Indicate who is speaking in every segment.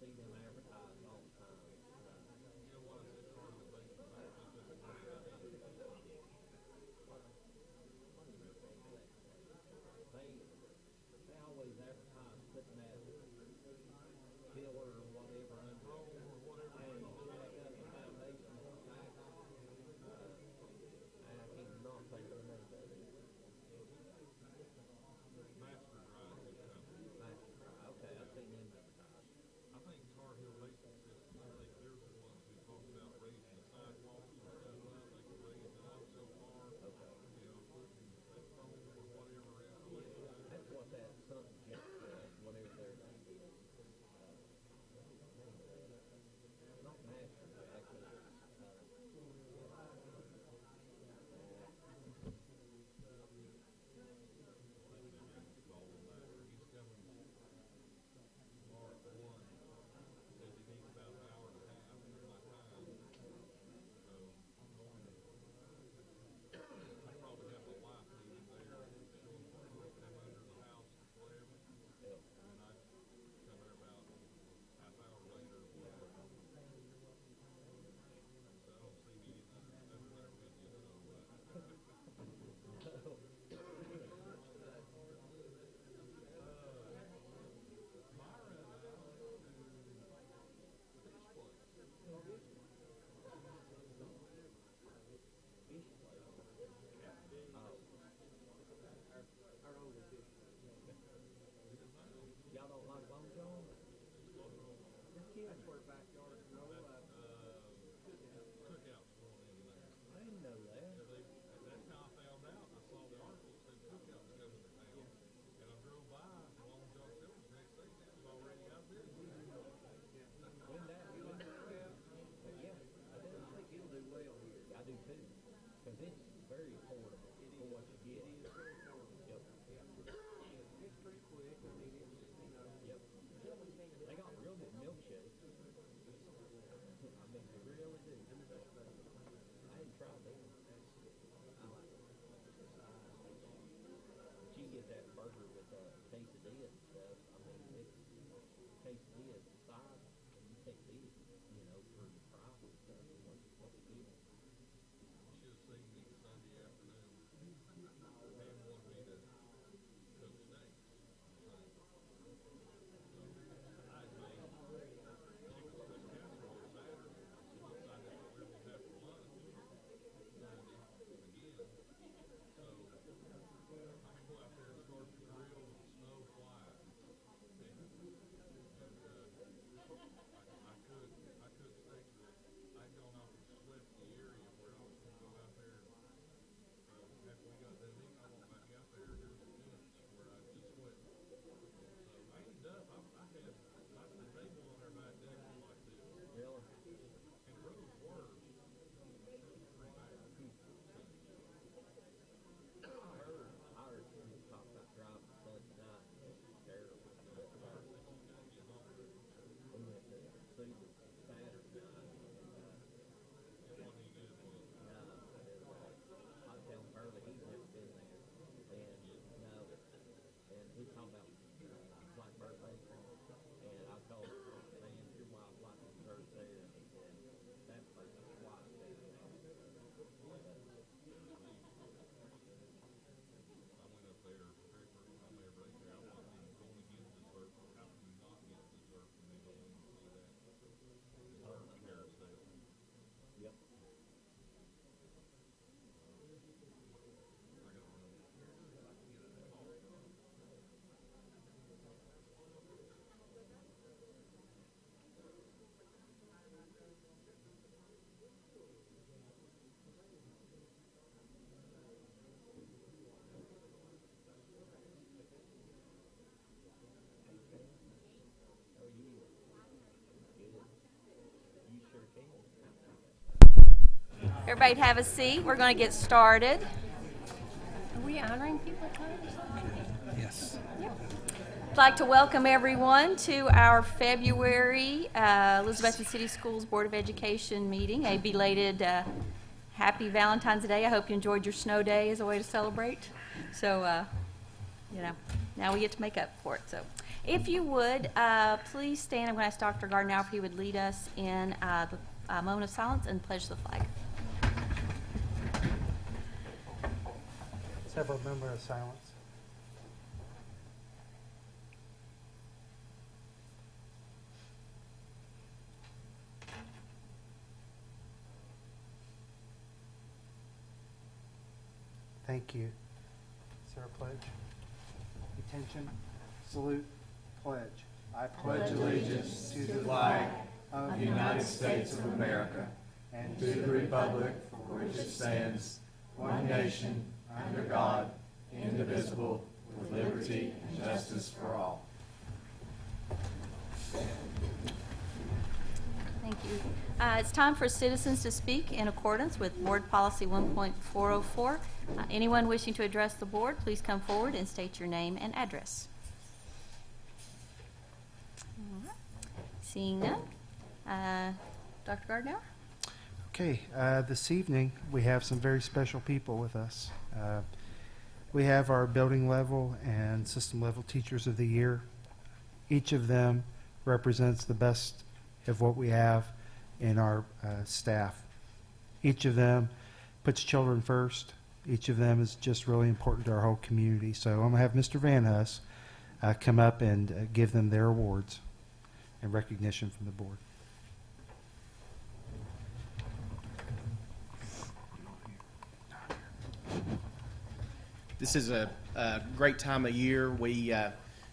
Speaker 1: see them advertised all the time. What is it exactly? They always advertise putting that filler or whatever under it. And check out the foundation back. I cannot think of the name of it. Master Dry. Okay, I've seen them advertised. Okay. That's what that something jet was, whatever their name is. Not Master Jack, but y'all don't like Long John? That's where backyard grow. I didn't know that. Yeah, I do. I think he'll do well here. I do too, because it's very affordable for what you get. It is very affordable. Yep. It's pretty quick. I mean, it's, Yep. They got real good milkshakes. I mean, they really do. I ain't tried them. I like them. But you get that burger with quesadilla and stuff. I mean, it's quesadilla is the size, and you take this, for the price and stuff. What you get. Really? I heard you talk about driving Sunday night. It's terrible. We went to Caesar Saturday night. I was telling Burley he's never been there. And no, and he talking about like birthday. And I told him, man, your wife like dessert there. And he said, that place is wild down there. Yep. Oh, you good. You sure can.
Speaker 2: Everybody have a seat. We're going to get started.
Speaker 3: Are we honoring people at times?
Speaker 4: Yes.
Speaker 2: I'd like to welcome everyone to our February Elizabethton City Schools Board of Education meeting. A belated happy Valentine's Day. I hope you enjoyed your snow day as a way to celebrate. So you know, now we get to make up for it. So if you would, please stand. I'm going to ask Dr. Gardner if he would lead us in the moment of silence and pledge the flag.
Speaker 4: Several moment of silence. Thank you. Is there a pledge? Attention, salute, pledge. I
Speaker 5: pledge allegiance to the flag of the United States of America and to the republic for which it stands, one nation, under God, indivisible, with liberty and justice for all.
Speaker 2: Thank you. It's time for citizens to speak in accordance with Board Policy 1.404. Anyone wishing to address the board, please come forward and state your name and address. All right. Seeing none, Dr. Gardner?
Speaker 4: Okay, this evening we have some very special people with us. We have our building level and system level teachers of the year. Each of them represents the best of what we have in our staff. Each of them puts children first. Each of them is just really important to our whole community. So I'm going to have Mr. Van Huss come up and give them their awards and recognition from the board.
Speaker 6: This is a great time of year. We're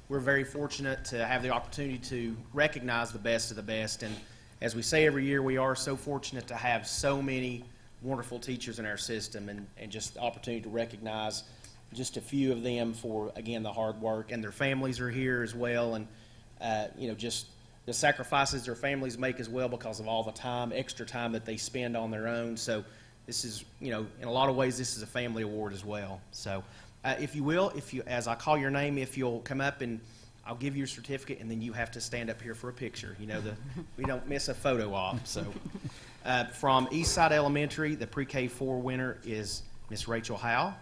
Speaker 6: very fortunate to have the opportunity to recognize the best of the best. And as we say every year, we are so fortunate to have so many wonderful teachers in our system, and just the opportunity to recognize just a few of them for, again, the hard work. And their families are here as well, and just the sacrifices their families make as well because of all the time, extra time that they spend on their own. So this is, in a lot of ways, this is a family award as well. So if you will, as I call your name, if you'll come up and I'll give you your certificate, and then you have to stand up here for a picture. We don't miss a photo op. So from Eastside Elementary, the Pre-K 4 winner is Miss Rachel Howe.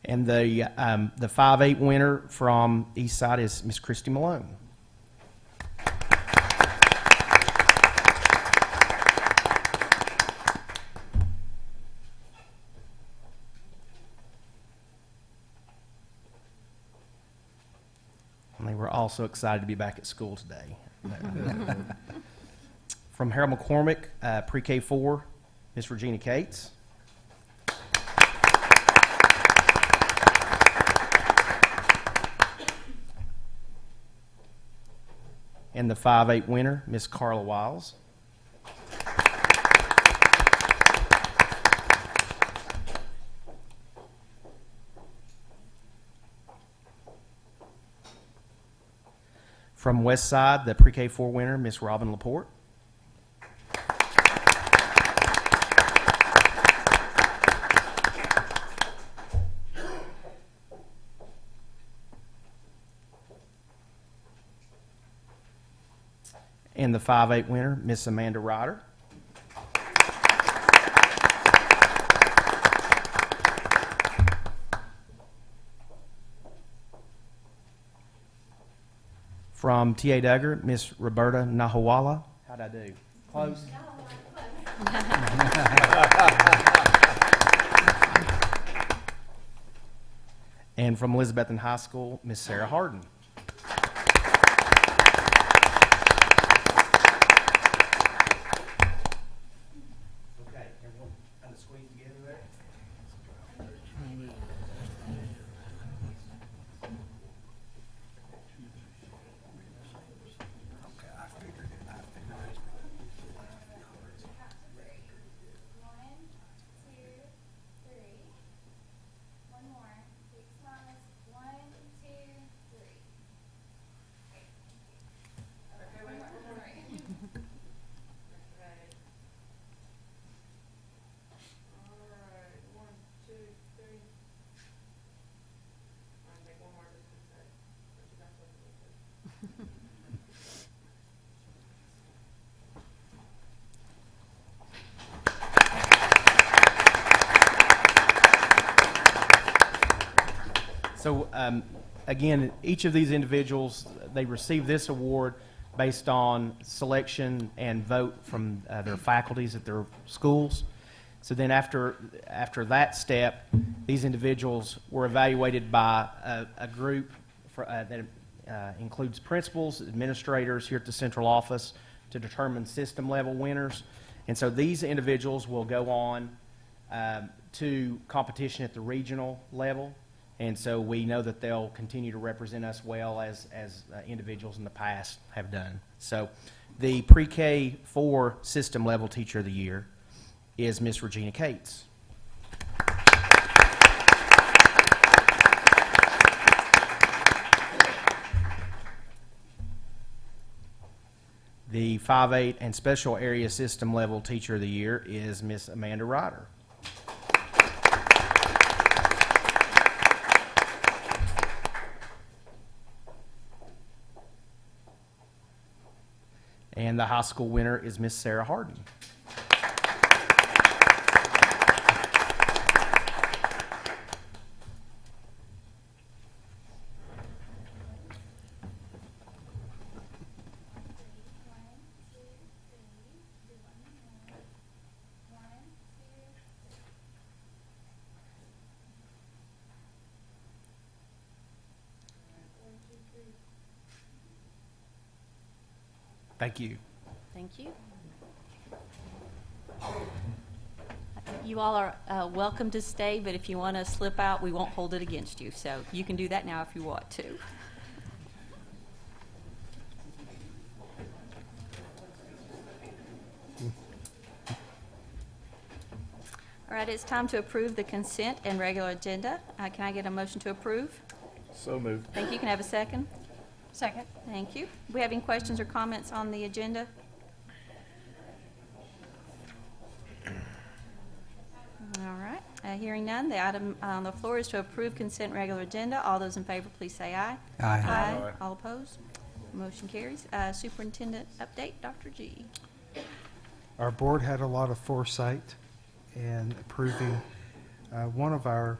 Speaker 6: And the 5-8 winner from Eastside is Miss Christy Malone. And they were also excited to be back at school today. From Harold McCormick, Pre-K 4, Miss Regina Cates. And the 5-8 winner, Miss Carla Wiles. From West Side, the Pre-K 4 winner, Miss Robin Laporte. And the 5-8 winner, Miss Amanda Ryder. From T.A. Duggar, Miss Roberta Nahawala. How'd I do? Close? And from Elizabethton High School, Miss Sarah Harden. Okay, everyone kind of squeeze together there. So again, each of these individuals, they receive this award based on selection and vote from their faculties at their schools. So then after that step, these individuals were evaluated by a group that includes principals, administrators here at the central office to determine system level winners. And so these individuals will go on to competition at the regional level. And so we know that they'll continue to represent us well as individuals in the past have done. So the Pre-K 4 System Level Teacher of the Year is Miss Regina Cates. The 5-8 and Special Area System Level Teacher of the Year is Miss Amanda Ryder. And the high school winner is Miss Sarah Harden. Thank you.
Speaker 2: Thank you. You all are welcome to stay, but if you want to slip out, we won't hold it against you. So you can do that now if you want to. All right, it's time to approve the consent and regular agenda. Can I get a motion to approve?
Speaker 5: So moved.
Speaker 2: Thank you. Can I have a second?
Speaker 3: Second.
Speaker 2: Thank you. Do we have any questions or comments on the agenda? All right. Hearing none, the item on the floor is to approve consent regular agenda. All those in favor, please say aye.
Speaker 4: Aye.
Speaker 2: Aye. All opposed? Motion carries. Superintendent update, Dr. G.
Speaker 4: Our board had a lot of foresight in approving one of our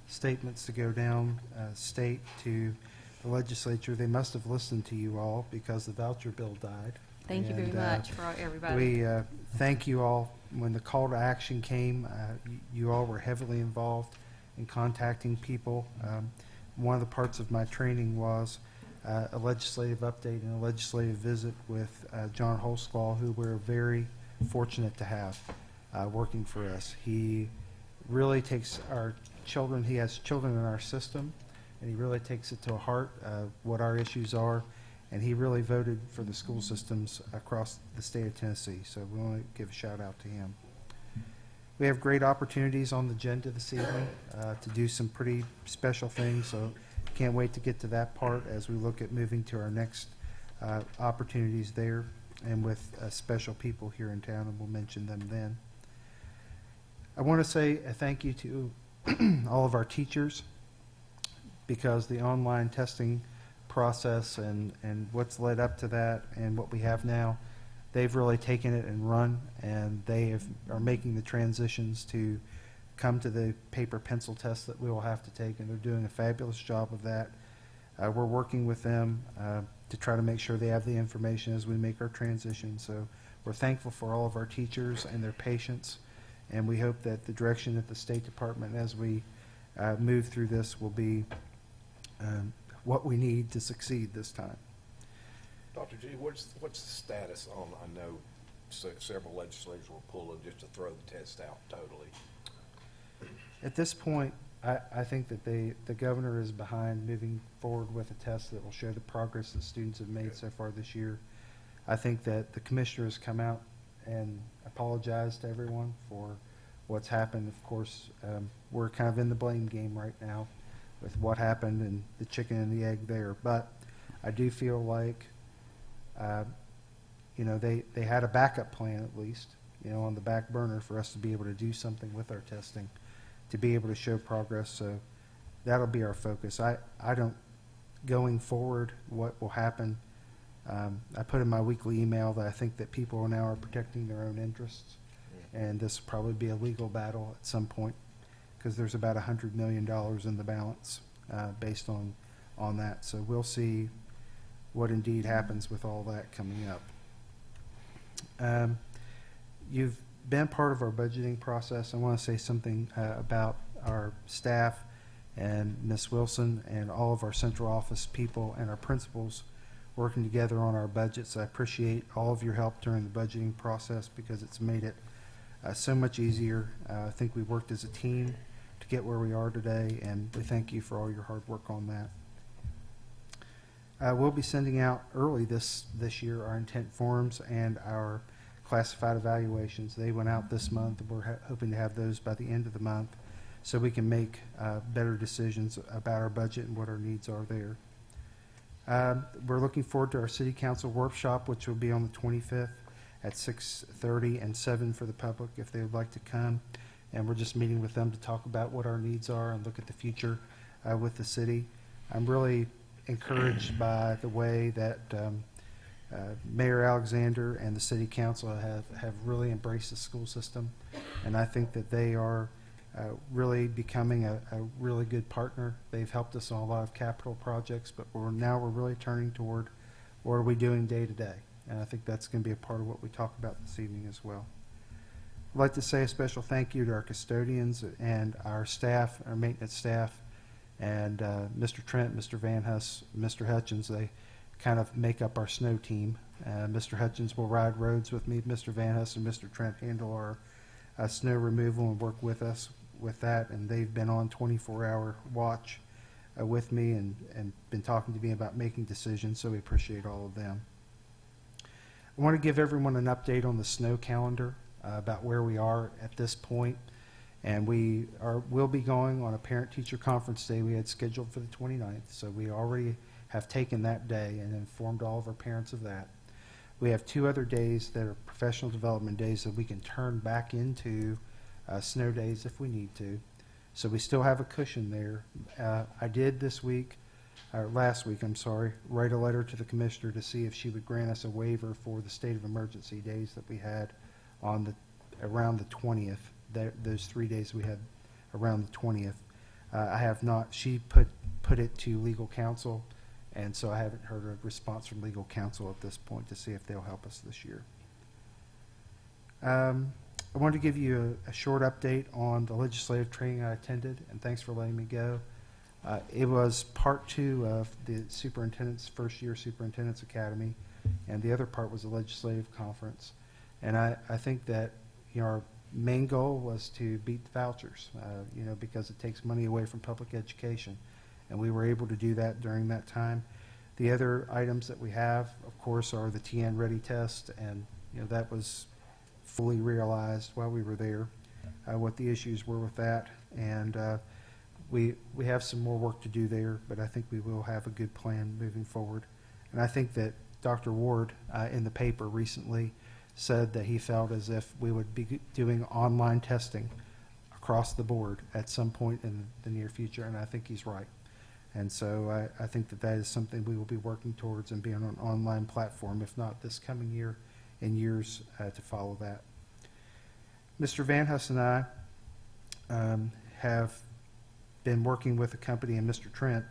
Speaker 4: statements to go down state to the legislature. They must have listened to you all because the voucher bill died.
Speaker 2: Thank you very
Speaker 4: And,
Speaker 2: much for everybody.
Speaker 4: We thank you all. When the call to action came, you all were heavily involved in contacting people. One of the parts of my training was a legislative update and a legislative visit with John Holsclaw, who we're very fortunate to have working for us. He really takes our children, he has children in our system, and he really takes it to heart what our issues are, and he really voted for the school systems across the state of Tennessee, so we want to give a shout out to him. We have great opportunities on the agenda this evening to do some pretty special things, so can't wait to get to that part as we look at moving to our next opportunities there and with special people here in town, and we'll mention them then. I want to say a thank you to all of our teachers, because the online testing process and what's led up to that and what we have now, they've really taken it and run, and they are making the transitions to come to the paper pencil test that we will have to take, and they're doing a fabulous job of that. We're working with them to try to make sure they have the information as we make our transition. So we're thankful for all of our teachers and their patience, and we hope that the direction at the State Department as we move through this will be what we need to succeed this time.
Speaker 7: Dr. G, what's the status on, I know several legislators were pulling just to throw the test out totally.
Speaker 4: At this point, I think that the governor is behind moving forward with a test that will show the progress that students have made so far this year. I think that the commissioner has come out and apologized to everyone for what's happened. Of course, we're kind of in the blame game right now with what happened and the chicken and the egg there. But I do feel like, they had a backup plan at least, on the back burner for us to be able to do something with our testing, to be able to show progress. So that'll be our focus. I don't, going forward, what will happen, I put in my weekly email that I think that people now are protecting their own interests, and this will probably be a legal battle at some point. because there's about $100 million in the balance based on that. So we'll see what indeed happens with all that coming up. You've been part of our budgeting process. I want to say something about our staff and Ms. Wilson and all of our central office people and our principals working together on our budgets. I appreciate all of your help during the budgeting process because it's made it so much easier. I think we worked as a team to get where we are today, and we thank you for all your hard work on that. We'll be sending out early this year our intent forms and our classified evaluations. They went out this month. We're hoping to have those by the end of the month so we can make better decisions about our budget and what our needs are there. We're looking forward to our City Council workshop, which will be on the 25th at 6:30 and 7 for the public if they would like to come. And we're just meeting with them to talk about what our needs are and look at the future with the city. I'm really encouraged by the way that Mayor Alexander and the City Council have really embraced the school system. And I think that they are really becoming a really good partner. They've helped us on a lot of capital projects, but we're really turning toward what are we doing day to day. And I think that's going to be a part of what we talk about this evening as well. I'd like to say a special thank you to our custodians and our staff, our maintenance staff, and Mr. Trent, Mr. Van Huss, Mr. Hutchins. They kind of make up our snow team. Mr. Hutchins will ride roads with me. Mr. Van Huss and Mr. Trent handle our snow removal and work with us with that. And they've been on 24-hour watch with me and been talking to me about making decisions, so we appreciate all of them. I want to give everyone an update on the snow calendar about where we are at this point. And we'll be going on a parent-teacher conference day we had scheduled for the 29th. So we already have taken that day and informed all of our parents of that. We have 2 other days that are professional development days that we can turn back into snow days if we need to. So we still have a cushion there. I did last week, write a letter to the commissioner to see if she would grant us a waiver for the state of emergency days that we had around the 20th. Those 3 days we had around the 20th. I have not. She put it to legal counsel, and so I haven't heard a response from legal counsel at this point to see if they'll help us this year. I wanted to give you a short update on the legislative training I attended, and thanks for letting me go. It was part 2 of the first year Superintendent's Academy, and the other part was a legislative conference. And I think that our main goal was to beat the vouchers, because it takes money away from public education. And we were able to do that during that time. The other items that we have, of course, are the TN Ready test, and that was fully realized while we were there, what the issues were with that. And we have some more work to do there, but I think we will have a good plan moving forward. And I think that Dr. Ward in the paper recently said that he felt as if we would be doing online testing across the board at some point in the near future, and I think he's right. And so I think that is something we will be working towards and be on an online platform, if not this coming year, in years to follow that. Mr. Van Huss and I have been working with a company, and Mr. Trent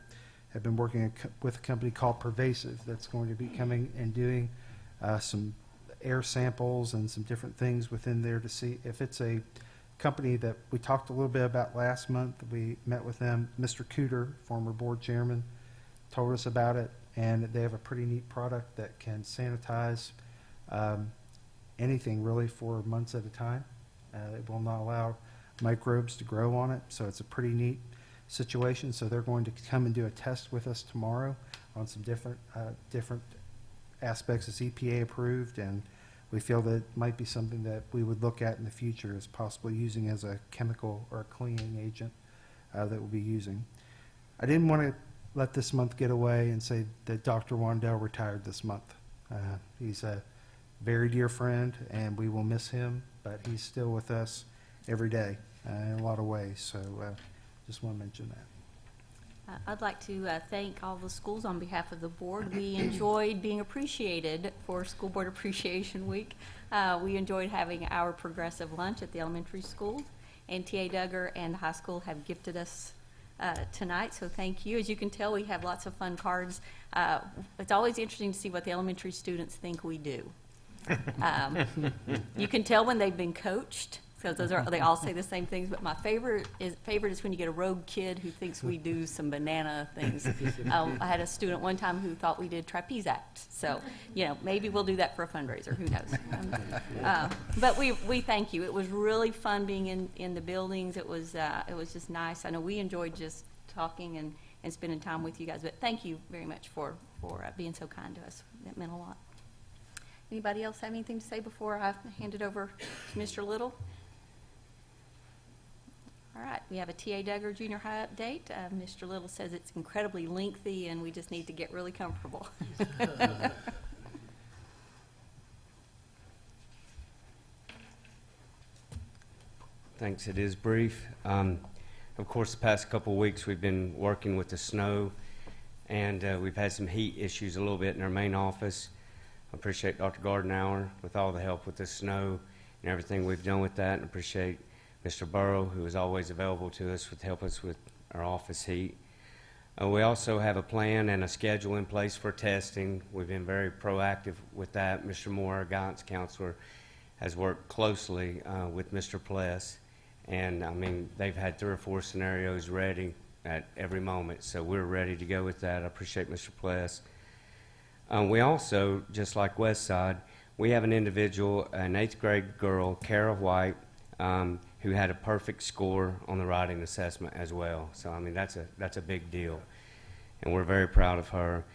Speaker 4: have been working with a company called Pervasive that's going to be coming and doing some air samples and some different things within there to see if it's a company that we talked a little bit about last month. We met with them. Mr. Cooter, former board chairman, told us about it, and they have a pretty neat product that can sanitize anything really for months at a time. It will not allow microbes to grow on it, so it's a pretty neat situation. So they're going to come and do a test with us tomorrow on some different aspects that's EPA approved, and we feel that it might be something that we would look at in the future as possibly using as a chemical or a cleaning agent that we'll be using. I didn't want to let this month get away and say that Dr. Wandell retired this month. He's a very dear friend, and we will miss him, but he's still with us every day in a lot of ways, so just want to mention that.
Speaker 2: I'd like to thank all the schools on behalf of the board. We enjoyed being appreciated for School Board Appreciation Week. We enjoyed having our progressive lunch at the elementary school, and T.A. Duggar and the high school have gifted us tonight, so thank you. As you can tell, we have lots of fun cards. It's always interesting to see what the elementary students think we do. You can tell when they've been coached, so they all say the same things, but my favorite is when you get a rogue kid who thinks we do some banana things. I had a student one time who thought we did trapeze act, so, maybe we'll do that for a fundraiser, who knows? But we thank you. It was really fun being in the buildings. It was just nice. I know we enjoyed just talking and spending time with you guys, but thank you very much for being so kind to us. That meant a lot. Anybody else have anything to say before I hand it over to Mr. Little? All right, we have a T.A. Duggar Junior High update. Mr. Little says it's incredibly lengthy and we just need to get really comfortable.
Speaker 8: Thanks, it is brief. Of course, the past couple of weeks we've been working with the snow, and we've had some heat issues a little bit in our main office. I appreciate Dr. Gardenauer with all the help with the snow and everything we've done with that, and appreciate Mr. Burrow, who is always available to us to help us with our office heat. We also have a plan and a schedule in place for testing. We've been very proactive with that. Mr. Moore, our guidance counselor, has worked closely with Mr. Pless, and they've had 3 or 4 scenarios ready at every moment, so we're ready to go with that. I appreciate Mr. Pless. We also, just like Westside, we have an individual, an 8th grade girl, Kara White, who had a perfect score on the writing assessment as well. So, that's a big deal, and we're very proud of her.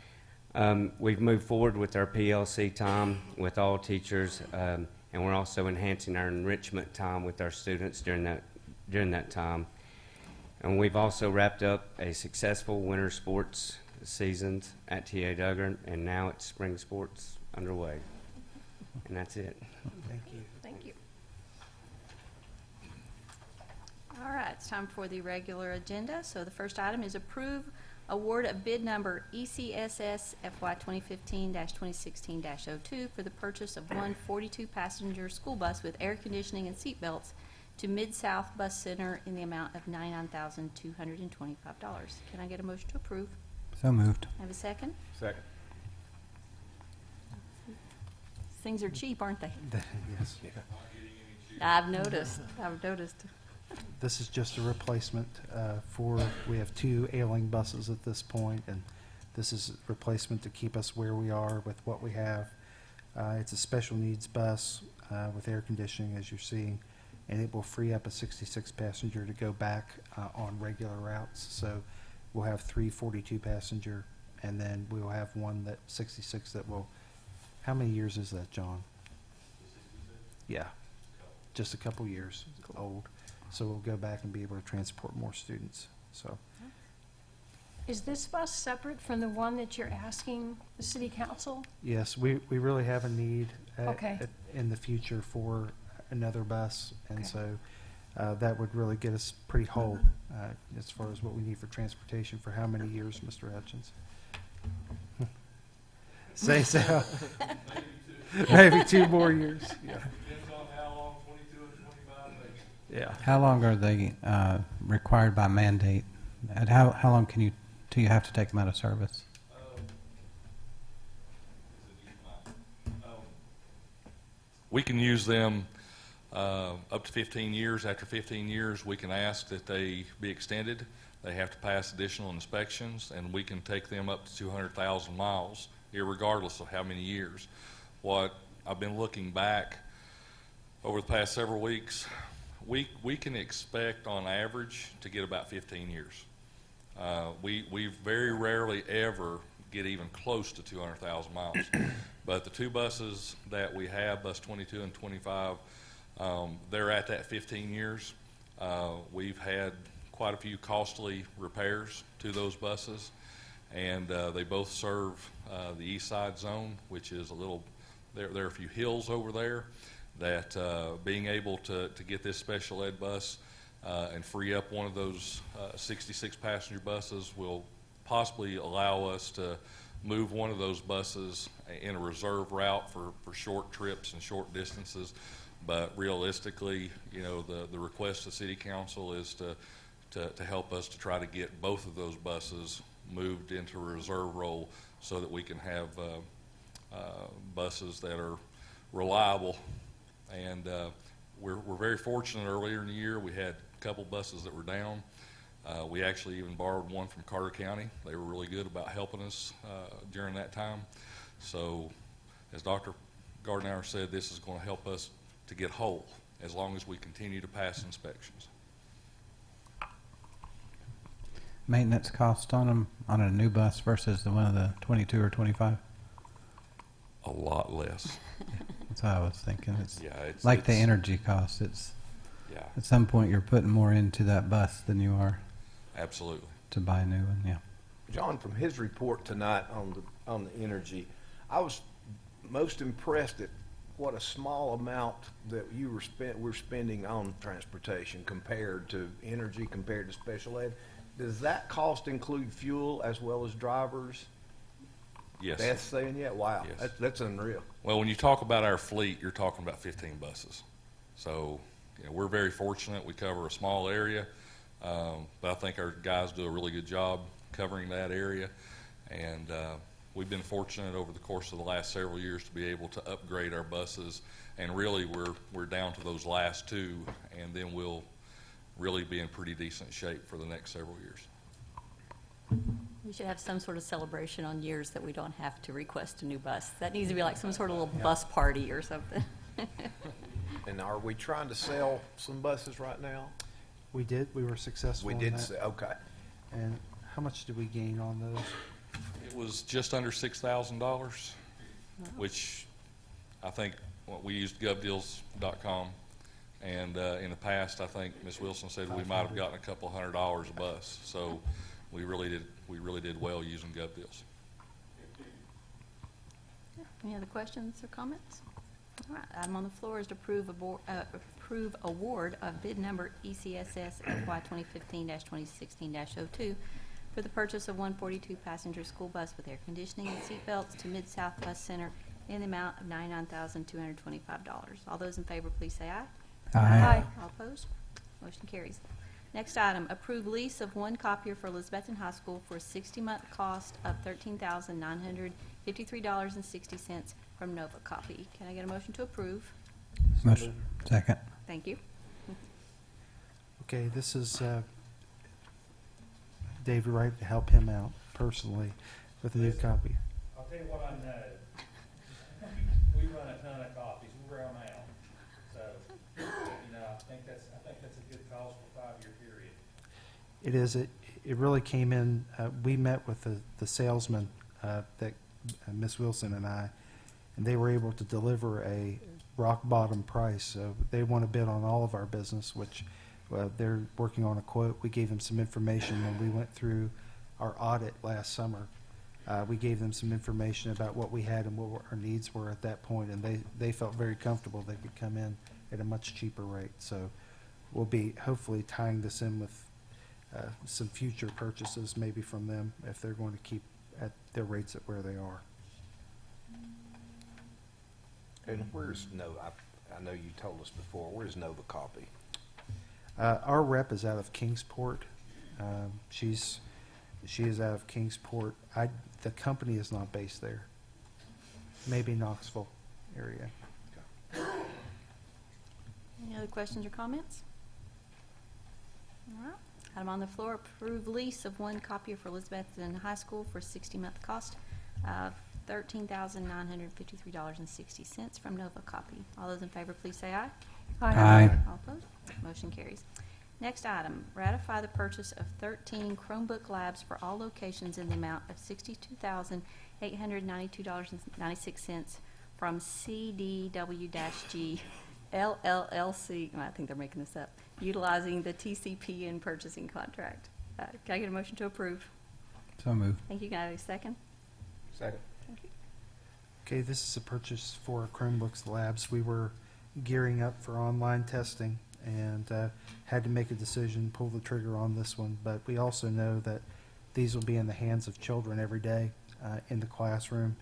Speaker 8: We've moved forward with our PLC time with all teachers, and we're also enhancing our enrichment time with our students during that time. And we've also wrapped up a successful winter sports seasons at T.A. Duggar, and now it's spring sports underway. And that's it.
Speaker 4: Thank you.
Speaker 2: Thank you. All right, it's time for the regular agenda. So the first item is approve award of bid number ECSS FY 2015-2016-02 for the purchase of one 42-passenger school bus with air conditioning and seat belts to Mid-South Bus Center in the amount of $99,225. Can I get a motion to approve?
Speaker 9: So moved.
Speaker 2: Have a second?
Speaker 7: Second.
Speaker 2: Things are cheap, aren't they?
Speaker 4: Yes.
Speaker 2: I've noticed.
Speaker 4: This is just a replacement we have 2 ailing buses at this point, and this is a replacement to keep us where we are with what we have. It's a special needs bus with air conditioning, as you're seeing, and it will free up a 66-passenger to go back on regular routes. So we'll have 3 42-passenger, and then we'll have one 66 that will. How many years is that, John? Yeah, just a couple years old. So we'll go back and be able to transport more students. So
Speaker 3: Is this bus separate from the one that you're asking the city council?
Speaker 4: yes, we really have a need
Speaker 3: Okay.
Speaker 4: in the future for another bus, and
Speaker 3: Okay.
Speaker 4: so that would really get us pretty whole as far as what we need for transportation for how many years, Mr. Hutchins? Say so. Maybe 2 more years. Yeah.
Speaker 10: Depends on how long 22 and 25 takes.
Speaker 4: Yeah.
Speaker 9: How long are they required by mandate? And how long do you have to take them out of service?
Speaker 10: We can use them up to 15 years. After 15 years, we can ask that they be extended. They have to pass additional inspections, and we can take them up to 200,000 miles, irregardless of how many years. What I've been looking back over the past several weeks, we can expect on average to get about 15 years. We very rarely ever get even close to 200,000 miles. But the 2 buses that we have, bus 22 and 25, they're at that 15 years. We've had quite a few costly repairs to those buses, and they both serve the east side zone, which is a little, there are a few hills over there that being able to get this special ed bus and free up one of those 66 passenger buses will possibly allow us to move one of those buses in a reserve route for short trips and short distances. But realistically, you know, the request of City Council is to help us to try to get both of those buses moved into a reserve role so that we can have buses that are reliable. And we're very fortunate. Earlier in the year, we had a couple buses that were down. We actually even borrowed one from Carter County. They were really good about helping us during that time. So, as Dr. Gardner said, this is going to help us to get whole as long as we continue to pass inspections.
Speaker 9: Maintenance cost on them, on a new bus versus the one of the 22 or 25?
Speaker 10: A lot less.
Speaker 9: That's what I was thinking. It's
Speaker 10: Yeah, it's
Speaker 9: like the
Speaker 10: it's-
Speaker 9: energy cost. It's
Speaker 10: Yeah,
Speaker 9: at some point you're putting more into that bus than you are
Speaker 10: absolutely.
Speaker 9: to buy a new one. Yeah.
Speaker 7: John, from his report tonight on the energy, I was most impressed at what a small amount that we're spending on transportation compared to energy, compared to special ed. Does that cost include fuel as well as drivers?
Speaker 10: Yes.
Speaker 7: That's saying, yeah, wow,
Speaker 10: Yes.
Speaker 7: that's unreal.
Speaker 10: Well, when you talk about our fleet, you're talking about 15 buses. So, you know, we're very fortunate. We cover a small area, but I think our guys do a really good job covering that area. And we've been fortunate over the course of the last several years to be able to upgrade our buses. And really, we're down to those last two, and then we'll really be in pretty decent shape for the next several years.
Speaker 2: We should have some sort of celebration on years that we don't have to request a new bus. That needs to be like some sort of little bus party or something.
Speaker 7: And are we trying to sell some buses right now?
Speaker 4: We did, we were successful
Speaker 7: We
Speaker 4: in
Speaker 7: did
Speaker 4: that.
Speaker 7: say, okay.
Speaker 4: And how much did we gain on those?
Speaker 10: It was just under $6,000, which I think we used govdeals.com. And in the past, I think Ms. Wilson said we might have gotten a couple $100 a bus. So we really did well using GovDeals.
Speaker 2: Any other questions or comments? All right, item on the floor is to approve award of bid number ECSS FY 2015-2016-02 for the purchase of 142 passenger school bus with air conditioning and seat belts to Mid-South Bus Center in the amount of $99,225. All those in favor, please say aye.
Speaker 9: Aye.
Speaker 2: All opposed? Motion carries. Next item, approve lease of one copier for Elizabethton High School for a 60-month cost of $13,953.60 from Nova Copy. Can I get a motion to approve?
Speaker 9: Motion. Second.
Speaker 2: Thank you.
Speaker 4: Okay, this is David Wright to help him out personally with a new copy.
Speaker 1: I'll tell you what I know. We run a ton of copies. We wear them out. So, you know, I think that's a good cause for a 5-year period.
Speaker 4: It is, it really came in, we met with the salesman, that Ms. Wilson and I, and they were able to deliver a rock bottom price. So they want to bid on all of our business, which they're working on a quote. We gave them some information when we went through our audit last summer. We gave them some information about what we had and what our needs were at that point, and they felt very comfortable they could come in at a much cheaper rate. So we'll be hopefully tying this in with some future purchases maybe from them if they're going to keep at their rates at where they are.
Speaker 7: And where's Nova? I know you told us before, where's Nova Copy?
Speaker 4: Our rep is out of Kingsport. She is out of Kingsport. The company is not based there. Maybe Knoxville area.
Speaker 2: Any other questions or comments? All right. Item on the floor, approve lease of one copier for Elizabethton High School for 60-month cost of $13,953.60 from Nova Copy. All those in favor, please say aye.
Speaker 9: Aye.
Speaker 2: All opposed? Motion carries. Next item, ratify the purchase of 13 Chromebook labs for all locations in the amount of $62,892.96 from CDW-G LLC, I think they're making this up, utilizing the TCP and purchasing contract. Can I get a motion to approve?
Speaker 9: So moved.
Speaker 2: Thank you. Can I have a second?
Speaker 7: Second.
Speaker 2: Thank you.
Speaker 4: Okay, this is a purchase for Chromebooks Labs. We were gearing up for online testing and had to make a decision, pull the trigger on this one. But we also know that these will be in the hands of children every day in the classroom.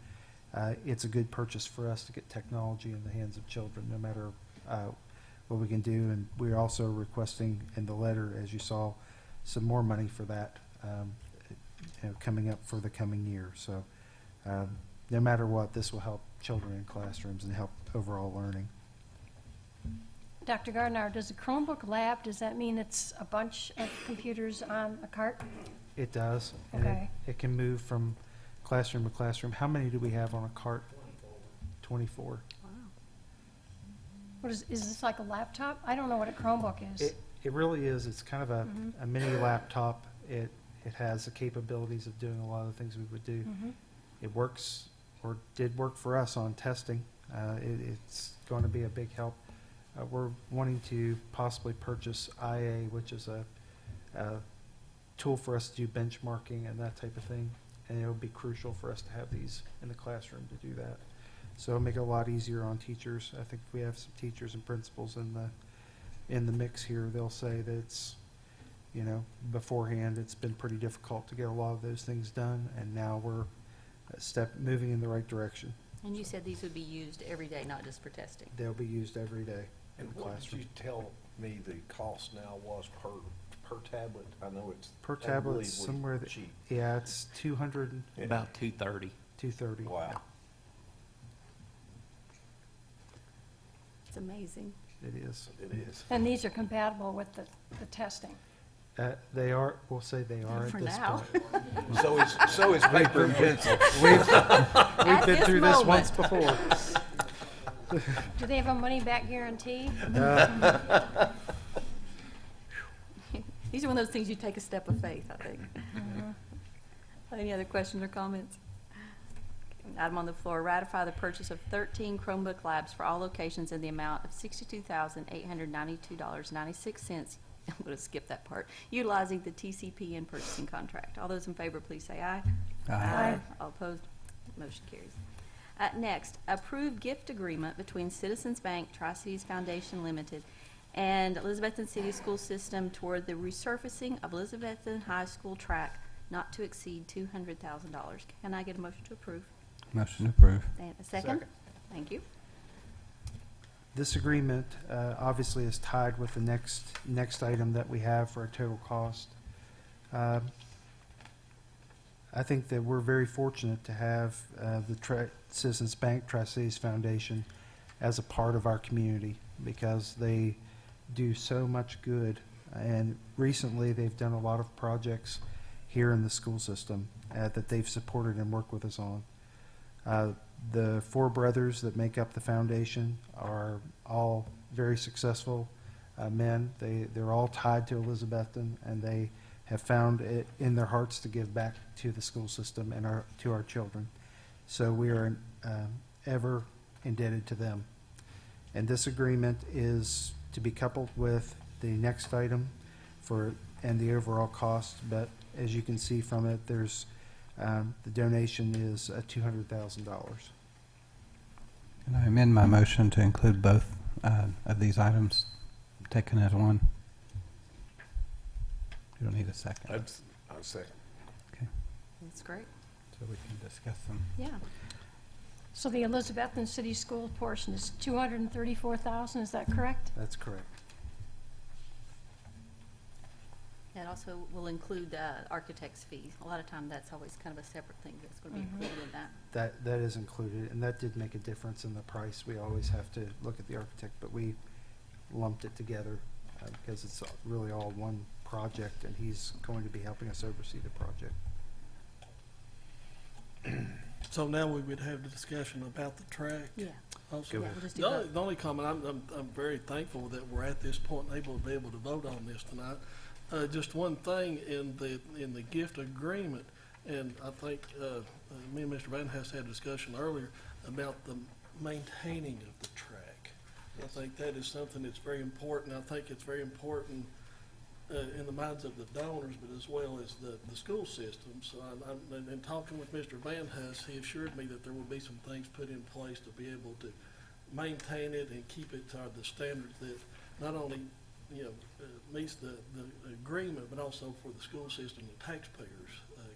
Speaker 4: It's a good purchase for us to get technology in the hands of children, no matter what we can do. And we're also requesting in the letter, as you saw, some more money for that, coming up for the coming year. So no matter what, this will help children in classrooms and help overall learning.
Speaker 3: Dr. Gardner, does a Chromebook lab, does that mean it's a bunch of computers on a cart?
Speaker 4: It does. And
Speaker 3: Okay.
Speaker 4: it can move from classroom to classroom. How many do we have on a cart? 24.
Speaker 2: Wow.
Speaker 3: What is this like a laptop? I don't know what a Chromebook is.
Speaker 4: It really is. It's kind of a mini laptop. It has the capabilities of doing a lot of the things we would do. It works, or did work for us on testing. It's going to be a big help. We're wanting to possibly purchase IA, which is a tool for us to do benchmarking and that type of thing. And it'll be crucial for us to have these in the classroom to do that. So it'll make it a lot easier on teachers. I think if we have some teachers and principals in the mix here, they'll say that it's, beforehand it's been pretty difficult to get a lot of those things done, and now we're moving in the right direction.
Speaker 2: And you said these would be used every day, not just for testing.
Speaker 4: They'll be used every day in
Speaker 7: And
Speaker 4: the
Speaker 7: what did you
Speaker 4: classroom.
Speaker 7: tell me the cost now was per tablet? I know it's
Speaker 4: Per tablet, it's
Speaker 7: unbelievably
Speaker 4: somewhere that,
Speaker 7: cheap.
Speaker 4: yeah, it's 200,
Speaker 11: About 230.
Speaker 4: 230.
Speaker 7: Wow.
Speaker 2: It's amazing.
Speaker 4: It is.
Speaker 7: It is.
Speaker 3: And these are compatible with the testing.
Speaker 4: They are, we'll say they are
Speaker 2: For
Speaker 4: at this
Speaker 2: now.
Speaker 4: point.
Speaker 7: So is paper and pencil.
Speaker 4: We've
Speaker 2: At
Speaker 4: been
Speaker 2: this
Speaker 4: through this
Speaker 2: moment.
Speaker 4: once before.
Speaker 3: Do they have a money-back guarantee?
Speaker 2: These are one of those things you take a step of faith, I think. Any other questions or comments? Item on the floor, ratify the purchase of 13 Chromebook labs for all locations in the amount of $62,892.96. I'm going to skip that part. Utilizing the TCP and purchasing contract. All those in favor, please say aye.
Speaker 3: Aye.
Speaker 2: All opposed? Motion carries. Next, approve gift agreement between Citizens Bank Tri-Cities Foundation Limited and Elizabethton City School System toward the resurfacing of Elizabethton High School track not to exceed $200,000. Can I get a motion to approve?
Speaker 9: Motion approved.
Speaker 2: And a second?
Speaker 4: Second.
Speaker 2: Thank you.
Speaker 4: This agreement obviously is tied with the next item that we have for a total cost. I think that we're very fortunate to have the Citizens Bank Tri-Cities Foundation as a part of our community because they do so much good. And recently, they've done a lot of projects here in the school system that they've supported and worked with us on. The four brothers that make up the foundation are all very successful men. They're all tied to Elizabethton, and they have found it in their hearts to give back to the school system and to our children. So we are ever indebted to them. And this agreement is to be coupled with the next item and the overall cost. But as you can see from it, there's the donation is $200,000.
Speaker 9: Can I amend my motion to include both of these items taken as one? You don't need a second.
Speaker 7: I'll second.
Speaker 9: Okay,
Speaker 2: That's great.
Speaker 9: so we can discuss them.
Speaker 2: Yeah.
Speaker 3: So the Elizabethton City School portion is $234,000, is that correct?
Speaker 4: That's correct.
Speaker 2: That also will include architect's fees. A lot of time, that's always kind of a separate thing that's going to be included in that.
Speaker 4: That is included, and that did make a difference in the price. We always have to look at the architect, but we lumped it together because it's really all one project, and he's going to be helping us oversee the project.
Speaker 12: So now we would have the discussion about the track.
Speaker 2: Yeah.
Speaker 12: Also,
Speaker 2: Yeah, we'll just do
Speaker 12: the only,
Speaker 2: both.
Speaker 12: the only comment, I'm very thankful that we're at this point and able to be able to vote on this tonight. Just one thing in the gift agreement, and I think me and Mr. Van Hess had a discussion earlier about the maintaining of the track. I think that is something that's very important. I think it's very important in the minds of the donors, but as well as the school system. So in talking with Mr. Van Hess, he assured me that there will be some things put in place to be able to maintain it and keep it to the standards that not only meets the agreement, but also for the school system and taxpayers,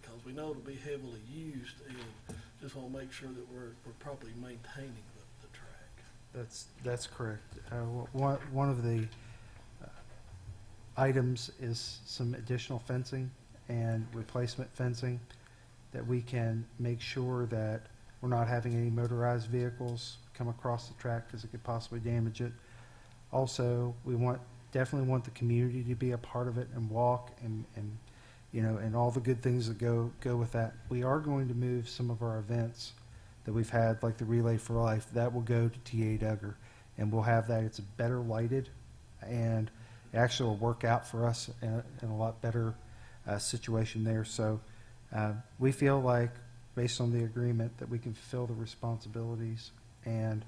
Speaker 12: because we know it'll be heavily used, and just want to make sure that we're properly maintaining the track.
Speaker 4: That's correct. One of the items is some additional fencing and replacement fencing that we can make sure that we're not having any motorized vehicles come across the track because it could possibly damage it. Also, we definitely want the community to be a part of it and walk and and all the good things that go with that. We are going to move some of our events that we've had, like the Relay for Life, that will go to TA Duggar, and we'll have that. It's better lighted, and it actually will work out for us in a lot better situation there. So we feel like, based on the agreement, that we can fulfill the responsibilities, and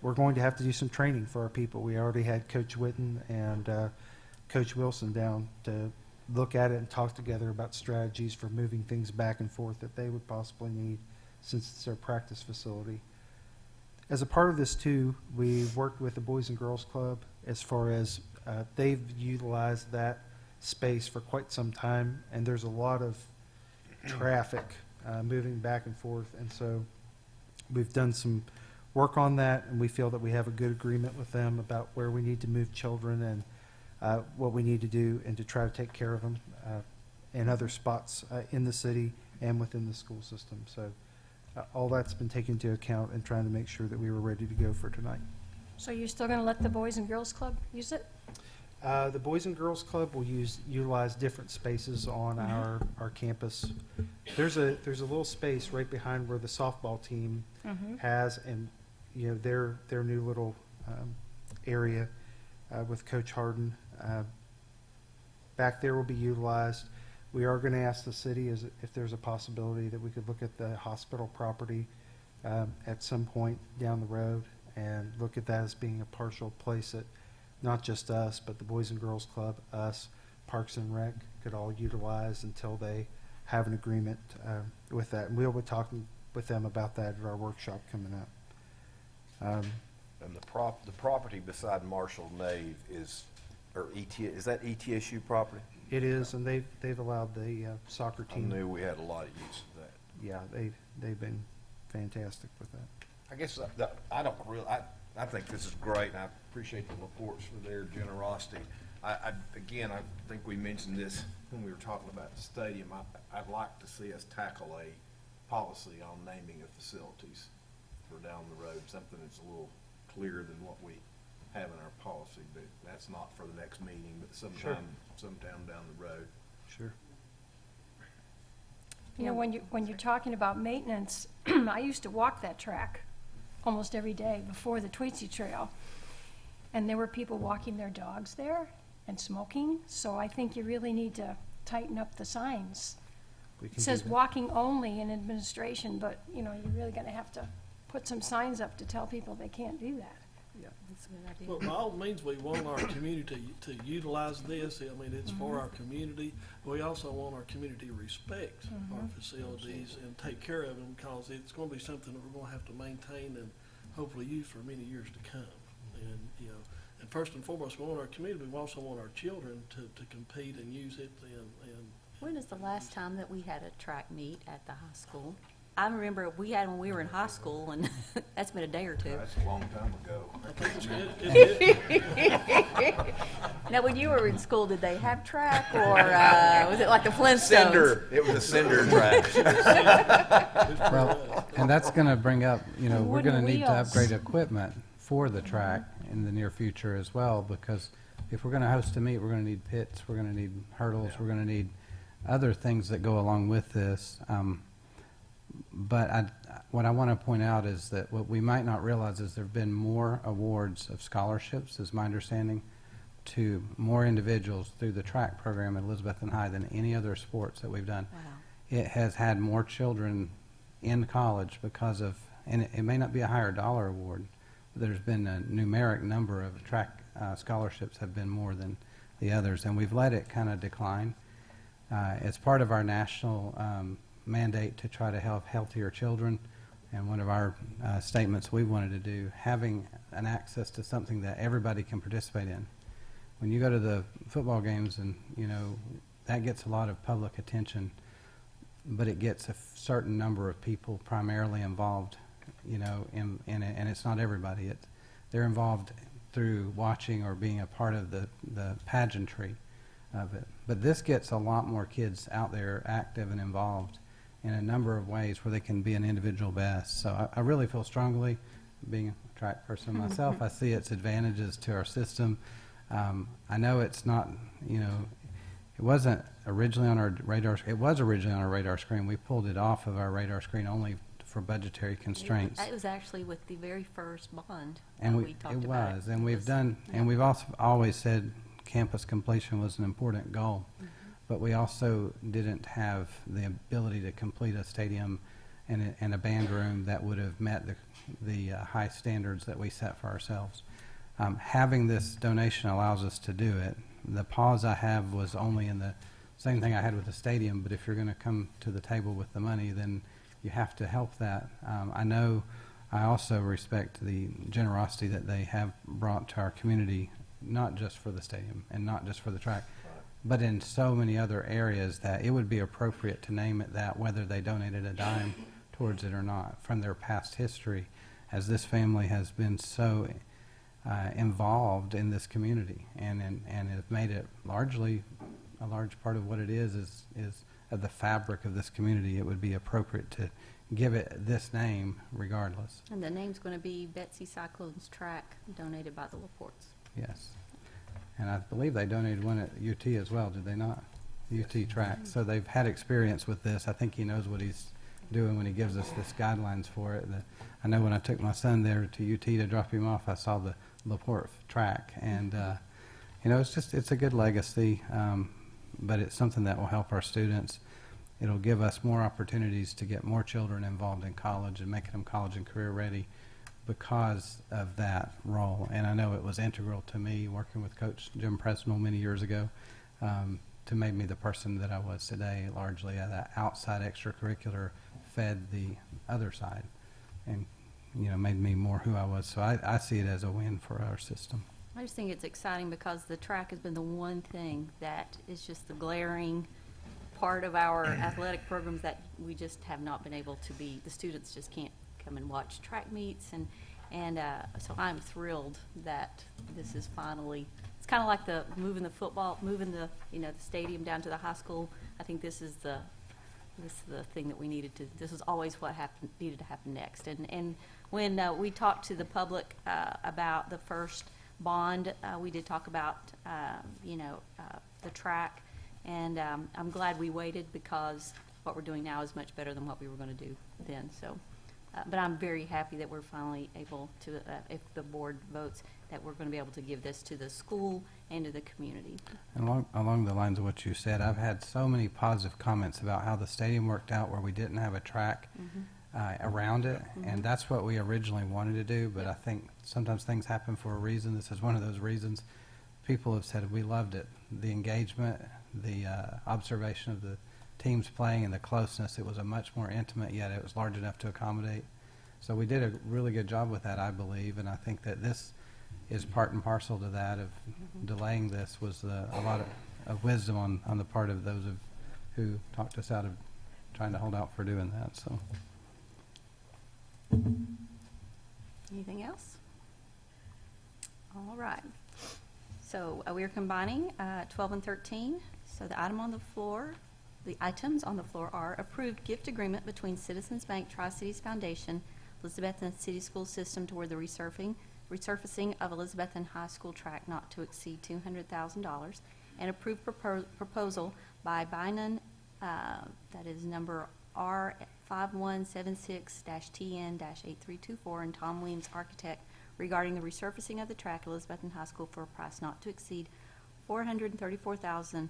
Speaker 4: we're going to have to do some training for our people. We already had Coach Witten and Coach Wilson down to look at it and talk together about strategies for moving things back and forth that they would possibly need, since it's their practice facility. As a part of this too, we worked with the Boys and Girls Club as far as they've utilized that space for quite some time, and there's a lot of traffic moving back and forth, and so we've done some work on that, and we feel that we have a good agreement with them about where we need to move children and what we need to do, and to try to take care of them in other spots in the city and within the school system. So all that's been taken into account and trying to make sure that we were ready to go for tonight.
Speaker 3: So you're still going to let the Boys and Girls Club use it?
Speaker 4: The Boys and Girls Club will utilize different spaces on our campus. There's a little space right behind where the softball team has, and their new little area with Coach Harden. Back there will be utilized. We are going to ask the city if there's a possibility that we could look at the hospital property at some point down the road and look at that as being a partial place that not just us, but the Boys and Girls Club, us, Parks and Rec could all utilize until they have an agreement with that. And we'll be talking with them about that at our workshop coming up.
Speaker 7: And the property beside Marshall Nave is that ETSU property?
Speaker 4: It is, and they've allowed the soccer
Speaker 7: I
Speaker 4: team.
Speaker 7: knew we had a lot of use of that.
Speaker 4: Yeah, they've been fantastic with that.
Speaker 7: I guess I think this is great, and I appreciate the reports for their generosity. I think we mentioned this when we were talking about the stadium. I'd like to see us tackle a policy on naming of facilities for down the road, something that's a little clearer than what we have in our policy, but that's not for the next meeting, but sometime down the road.
Speaker 4: Sure.
Speaker 3: When you're talking about maintenance, I used to walk that track almost every day before the Tweetsie Trail, and there were people walking their dogs there and smoking, so I think you really need to tighten up the signs. It says walking only in administration, but you're really going to have to put some signs up to tell people they can't do that.
Speaker 4: Yeah.
Speaker 2: That's a good idea.
Speaker 12: Well, by all means, we want our community to utilize this. I mean, it's for our community. We also want our community to respect our facilities and take care of them, because it's going to be something that we're going to have to maintain and hopefully use for many years to come. And, and first and foremost, we want our community, we also want our children to compete and use it. And
Speaker 2: When is the last time that we had a track meet at the high school? I remember we had when we were in high school, and that's been a day or two.
Speaker 7: That's a long time ago.
Speaker 12: I think it's
Speaker 2: Now, when you were in school, did they have track, or was it like the Flintstones?
Speaker 7: Cinder. It was a cinder track.
Speaker 9: Well, and that's going to bring up, we're going to
Speaker 3: Wooden
Speaker 9: need to
Speaker 3: wheels.
Speaker 9: upgrade equipment for the track in the near future as well, because if we're going to host a meet, we're going to need pits, we're going to need hurdles, we're going to need other things that go along with this. But what I want to point out is that what we might not realize is there have been more awards of scholarships, is my understanding, to more individuals through the track program at Elizabethton High than any other sports that we've done.
Speaker 2: Wow.
Speaker 9: It has had more children in college because of, and it may not be a higher dollar award, but there's been a numeric number of track scholarships have been more than the others, and we've let it kind of decline. It's part of our national mandate to try to have healthier children, and one of our statements we wanted to do, having an access to something that everybody can participate in. When you go to the football games, and that gets a lot of public attention, but it gets a certain number of people primarily involved, in it, and it's not everybody. they're involved through watching or being a part of the pageantry of it. But this gets a lot more kids out there active and involved in a number of ways where they can be an individual best. So I really feel strongly, being a track person myself, I see its advantages to our system. I know it's not, you know, it wasn't originally on our radar. It was originally on our radar screen. We pulled it off of our radar screen only for budgetary constraints.
Speaker 2: It was actually with the very first bond
Speaker 9: And
Speaker 2: that we talked
Speaker 9: it
Speaker 2: about.
Speaker 9: was, and we've
Speaker 2: was-
Speaker 9: done,
Speaker 2: yeah.
Speaker 9: and we've also always said campus completion was an important goal. But we also didn't have the ability to complete a stadium and a band room that would have met the high standards that we set for ourselves. Having this donation allows us to do it. The pause I have was only in the same thing I had with the stadium, but if you're going to come to the table with the money, then you have to help that. I know I also respect the generosity that they have brought to our community, not just for the stadium and not just for the track, but in so many other areas that it would be appropriate to name it that, whether they donated a dime towards it or not, from their past history, as this family has been so involved in this community and have made it largely a large part of what it is of the fabric of this community. It would be appropriate to give it this name regardless.
Speaker 2: And the name's going to be Betsy Cyclone's Track, donated by the Laportes.
Speaker 9: Yes. And I believe they donated one at UT as well, did they not? UT track. So they've had experience with this. I think he knows what he's doing when he gives us this guidelines for it. I know when I took my son there to UT to drop him off, I saw the Laporte track. And, you know, it's a good legacy, but it's something that will help our students. It'll give us more opportunities to get more children involved in college and making them college and career ready because of that role. And I know it was integral to me working with Coach Jim Presnell many years ago to make me the person that I was today. Largely that outside extracurricular fed the other side and, you know, made me more who I was. So I see it as a win for our system.
Speaker 2: I just think it's exciting because the track has been the one thing that is just the glaring part of our athletic programs that we just have not been able to be. The students just can't come and watch track meets, and so I'm thrilled that this is finally. It's kind of like moving the the stadium down to the high school. I think this is the thing that we needed to. This was always what needed to happen next. And when we talked to the public about the first bond, we did talk about the track, and I'm glad we waited because what we're doing now is much better than what we were going to do then. So. But I'm very happy that we're finally able to, if the board votes, that we're going to be able to give this to the school and to the community.
Speaker 9: And along the lines of what you said, I've had so many positive comments about how the stadium worked out where we didn't have a track around it, and that's what we originally wanted to do, but I think sometimes things happen for a reason. This is one of those reasons. People have said we loved it. The engagement, the observation of the teams playing and the closeness. It was a much more intimate, yet it was large enough to accommodate. So we did a really good job with that, I believe, and I think that this is part and parcel to that of delaying this was a lot of wisdom on the part of those who talked us out of trying to hold out for doing that. So.
Speaker 2: Anything else? All right. So we are combining 12 and 13. So the items on the floor are approved gift agreement between Citizens Bank Tri-Cities Foundation, Elizabethton City School System toward the resurfacing of Elizabethton High School track not to exceed $200,000, and approved proposal by Bynum, that is number R5176-TN-8324, and Tom Weems Architect regarding the resurfacing of the track at Elizabethton High School for a price not to exceed $434,459.11.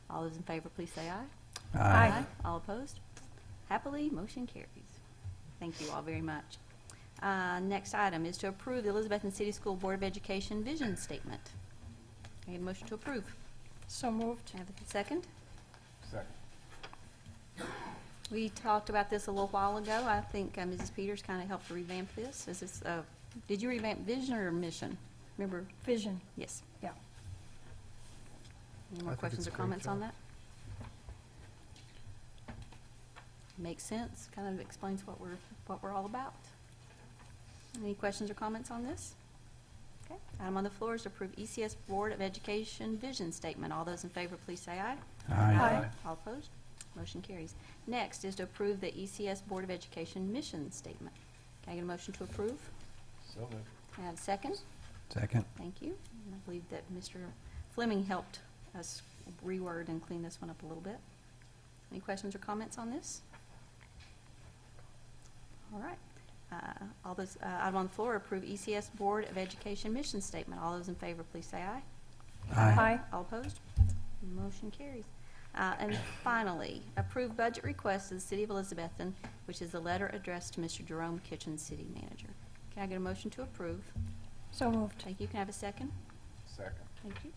Speaker 2: All those in favor, please say aye.
Speaker 9: Aye.
Speaker 2: All opposed? Happily, motion carries. Thank you all very much. Next item is to approve the Elizabethton City School Board of Education vision statement. I need a motion to approve.
Speaker 3: So moved.
Speaker 2: I have a second.
Speaker 7: Second.
Speaker 2: We talked about this a little while ago. I think Mrs. Peters kind of helped to revamp this. Is this did you revamp vision or mission? Remember?
Speaker 3: Vision.
Speaker 2: Yes.
Speaker 3: Yeah.
Speaker 2: Any more
Speaker 4: I think
Speaker 2: questions
Speaker 4: it's
Speaker 2: or
Speaker 4: a great
Speaker 2: comments on
Speaker 4: job.
Speaker 2: that? Makes sense. Kind of explains what we're all about. Any questions or comments on this? Okay, item on the floor is to approve ECS Board of Education vision statement. All those in favor, please say aye.
Speaker 3: Aye.
Speaker 2: All opposed? Motion carries. Next is to approve the ECS Board of Education mission statement. Can I get a motion to approve?
Speaker 7: So moved.
Speaker 2: Can I have a second?
Speaker 9: Second.
Speaker 2: Thank you. And I believe that Mr. Fleming helped us reword and clean this one up a little bit. Any questions or comments on this? All right. All those, item on the floor, approve ECS Board of Education mission statement. All those in favor, please say aye.
Speaker 3: Aye.
Speaker 2: All opposed? Motion carries. And finally, approve budget request to the City of Elizabethton, which is the letter addressed to Mr. Jerome Kitchen, City Manager. Can I get a motion to approve?
Speaker 3: So moved.
Speaker 2: Thank you. Can I have a second?
Speaker 7: Second.
Speaker 2: Thank you.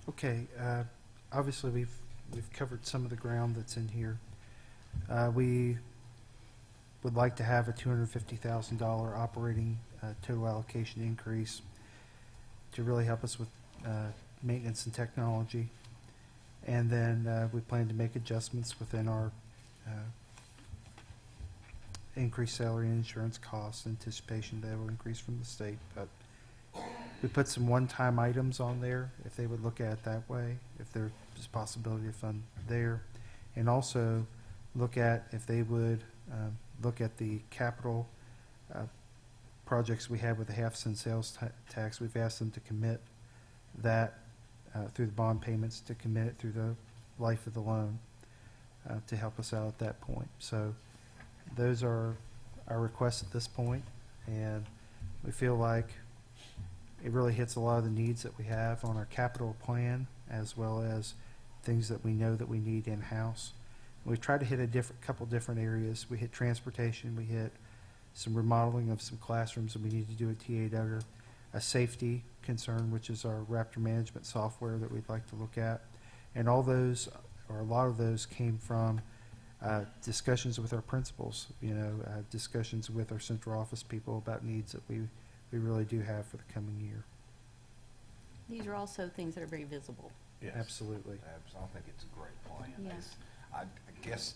Speaker 4: Okay, obviously, we've covered some of the ground that's in here. We would like to have a $250,000 operating total allocation increase to really help us with maintenance and technology. And then we plan to make adjustments within our increased salary and insurance costs, anticipation they will increase from the state. But we put some one-time items on there, if they would look at it that way, if there's a possibility of fund there. And also look at if they would look at the capital projects we have with the half-cent sales tax. We've asked them to commit that through the bond payments, to commit it through the life of the loan to help us out at that point. So those are our requests at this point, and we feel like it really hits a lot of the needs that we have on our capital plan, as well as things that we know that we need in-house. We've tried to hit a couple different areas. We hit transportation, we hit some remodeling of some classrooms that we need to do at TA Duggar, a safety concern, which is our Raptor management software that we'd like to look at. And all those, or a lot of those, came from discussions with our principals, discussions with our central office people about needs that we really do have for the coming year.
Speaker 2: These are also things that are very visible.
Speaker 7: Yes.
Speaker 4: Absolutely.
Speaker 7: I think it's a great plan.
Speaker 2: Yeah.
Speaker 7: I guess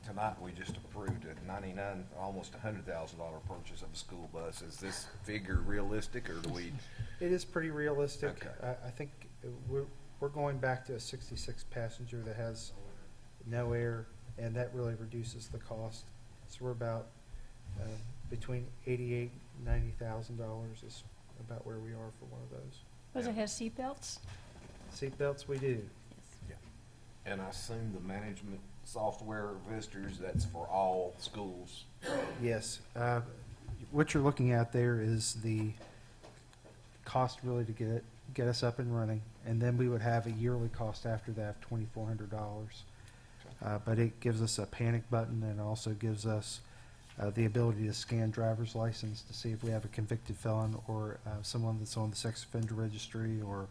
Speaker 7: tonight we just approved a almost $100,000 purchase of a school bus. Is this figure realistic, or do we?
Speaker 4: It is pretty realistic.
Speaker 7: Okay.
Speaker 4: I think we're going back to a 66 passenger that has no air, and that really reduces the cost. So we're about between $88,000 and $90,000 is about where we are for one of those.
Speaker 3: Does it have seatbelts?
Speaker 4: Seatbelts, we do.
Speaker 2: Yes.
Speaker 7: And I assume the management software visitors, that's for all schools.
Speaker 4: Yes. What you're looking at there is the cost really to get us up and running, and then we would have a yearly cost after that of $2,400. But it gives us a panic button, and also gives us the ability to scan driver's license to see if we have a convicted felon or someone that's on the sex offender registry or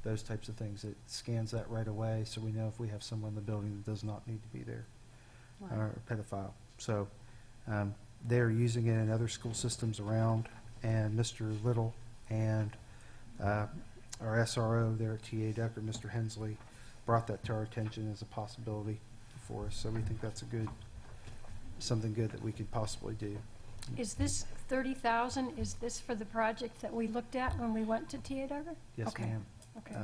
Speaker 4: those types of things. It scans that right away, so we know if we have someone in the building that does not need to be there,
Speaker 2: Wow.
Speaker 4: or a pedophile. So they're using it in other school systems around, and Mr. Little and our SRO there at TA Duggar, Mr. Hensley, brought that to our attention as a possibility for us. So we think that's something good that we could possibly do.
Speaker 3: Is this 30,000, is this for the project that we looked at when we went to TA Duggar?
Speaker 4: Yes,
Speaker 3: Okay.
Speaker 4: ma'am.
Speaker 3: Okay.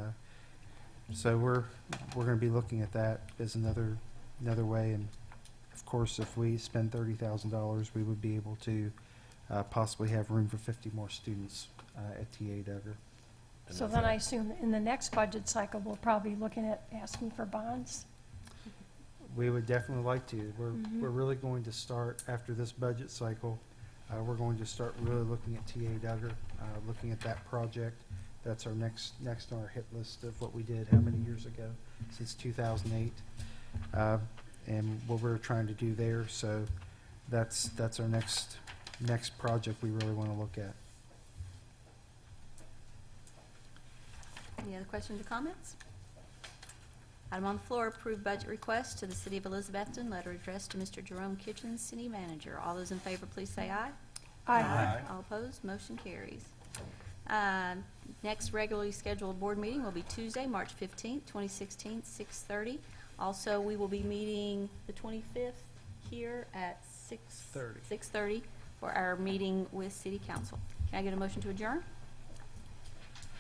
Speaker 4: So we're going to be looking at that as another way, and of course, if we spend $30,000, we would be able to possibly have room for 50 more students at TA Duggar.
Speaker 3: So then I assume in the next budget cycle, we'll probably be looking at asking for bonds?
Speaker 4: We would definitely like to. We're really going to start after this budget cycle. We're going to start really looking at TA Duggar, looking at that project. That's our next on our hit list of what we did how many years ago, since 2008, and what we're trying to do there. So that's our next project we really want to look at.
Speaker 2: Any other questions or comments? Item on the floor, approved budget request to the City of Elizabethton, letter addressed to Mr. Jerome Kitchen, City Manager. All those in favor, please say aye.
Speaker 3: Aye.
Speaker 2: All opposed, motion carries. Next regularly scheduled board meeting will be Tuesday, March 15th, 2016, 6:30. Also, we will be meeting the 25th here at 6:30 for our meeting with City Council. Can I get a motion to adjourn?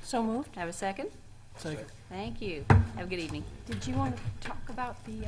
Speaker 3: So moved.
Speaker 2: Have a second?
Speaker 12: Second.
Speaker 2: Thank you. Have a good evening.
Speaker 3: Did you want to talk about the